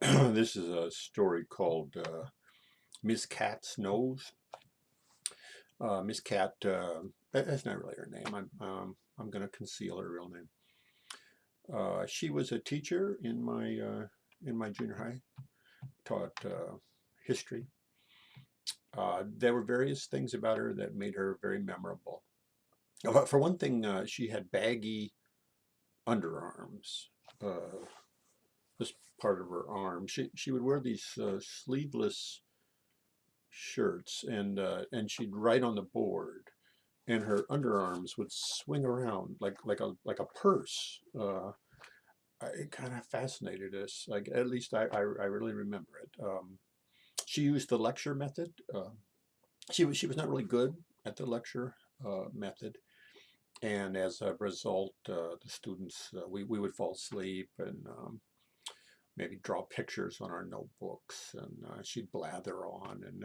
This is a story called Miss Katt's Nose. Miss Katt, that's not really her name. I'm going to conceal her real name. She was a teacher in my junior high, taught history. There were various things about her that made her very memorable. For one thing, she had baggy underarms. This part of her arm. She would wear these sleeveless shirts, and she'd write on the board, and her underarms would swing around like a purse. It kind of fascinated us. Like, at least I really remember it. She used the lecture method. She was not really good at the lecture method, and as a result, the students we would fall asleep and maybe draw pictures on our notebooks, and she'd blather on, and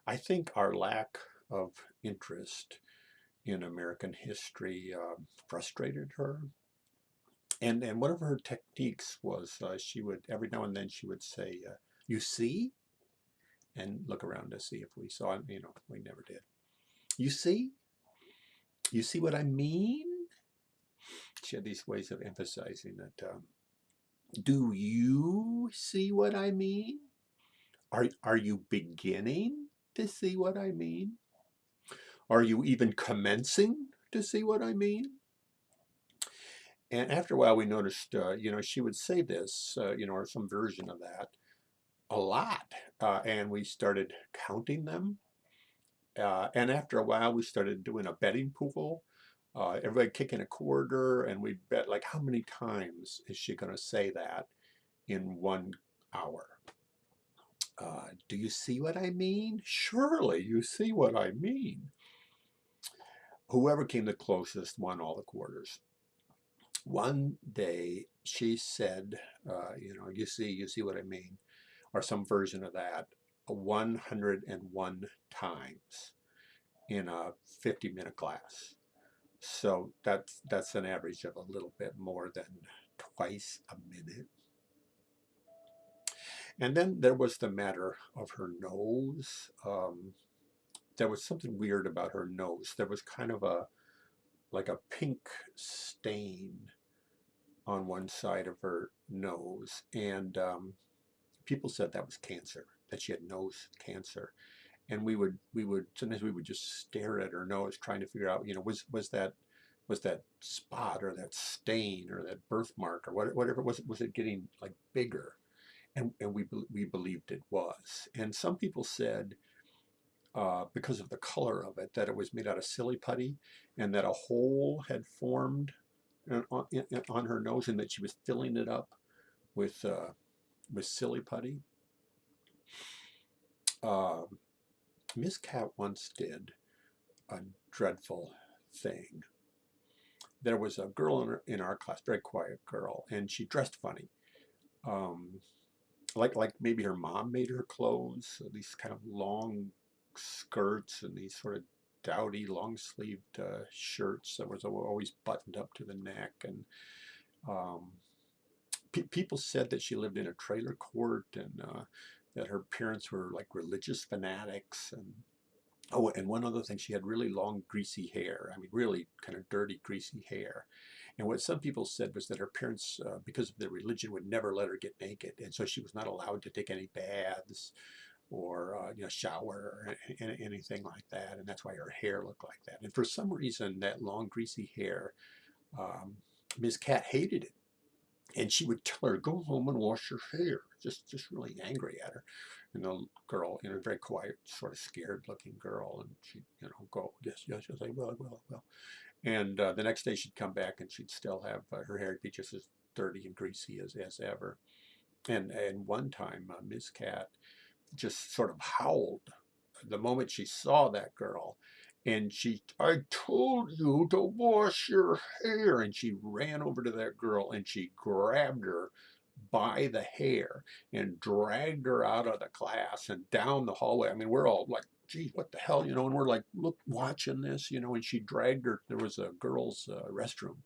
I think our lack of interest in American history frustrated her. And one of her techniques was she would every now and then she would say, "You see," and look around to see if we saw it. We never did. You see, you see what I mean. She had these ways of emphasizing that. Do you see what I mean? Are you beginning to see what I mean? Are you even commencing to see what I mean? And after a while, we noticed, she would say this, or some version of that a lot. And we started counting them. And after a while, we started doing a betting pool. Everybody kicking a quarter, and we'd bet, like, how many times is she going to say that in 1 hour? Do you see what I mean? Surely you see what I mean. Whoever came the closest won all the quarters. One day she said, you see what I mean, or some version of that, 101 times in a 50-minute class. So that's an average of a little bit more than twice a minute. And then there was the matter of her nose. There was something weird about her nose. There was kind of like a pink stain on one side of her nose, and people said that was cancer, that she had nose cancer. And we would sometimes we would just stare at her nose, trying to figure out, was that spot or that stain or that birthmark or whatever, was it getting like bigger? And we believed it was. And some people said, because of the color of it, that it was made out of silly putty, and that a hole had formed on her nose, and that she was filling it up with silly putty. Uh, Miss Katt once did a dreadful thing. There was a girl in our class, very quiet girl, and she dressed funny. Um, like maybe her mom made her clothes, so these kind of long skirts and these sort of dowdy long-sleeved shirts that was always buttoned up to the neck. And um, people said that she lived in a trailer court, and that her parents were like religious fanatics. And oh, and one other thing, she had really long, greasy hair. I mean, really kind of dirty, greasy hair. And what some people said was that her parents, because of their religion, would never let her get naked, and so she was not allowed to take any baths or shower or anything like that. And that's why her hair looked like that. And for some reason, that long, greasy hair, um, Ms. Katt hated it, and she would tell her, "Go home and wash your hair." Just really angry at her. And the girl, very quiet, sort of scared-looking girl, and she'd, go, "Yes, yes, yes, I will, I will, I will." And the next day she'd come back, and she'd still have her hair be just as dirty and greasy as ever. And one time, Miss Katt just sort of howled the moment she saw that girl. And "I told you to wash your hair." And she ran over to that girl, and she grabbed her by the hair and dragged her out of the class and down the hallway. I mean, we're all like, "Gee, what the hell?" And we're like, look, watching this, and she dragged her. There was a girls' restroom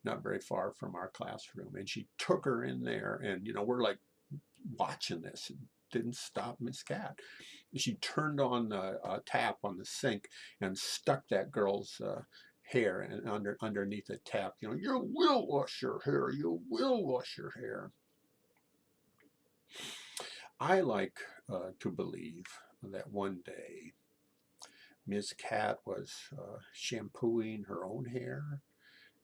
not very far from our classroom, and she took her in there, and we're like watching this. It didn't stop Miss Katt. She turned on a tap on the sink and stuck that girl's hair and underneath the tap. You know, you will wash your hair. You will wash your hair. I like to believe that one day Miss Katt was shampooing her own hair,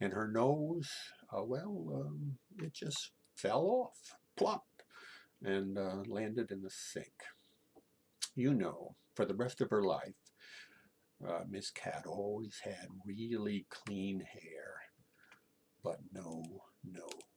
and her nose, it just fell off, plop, and landed in the sink. You know, for the rest of her life, Miss Katt always had really clean hair, but no nose.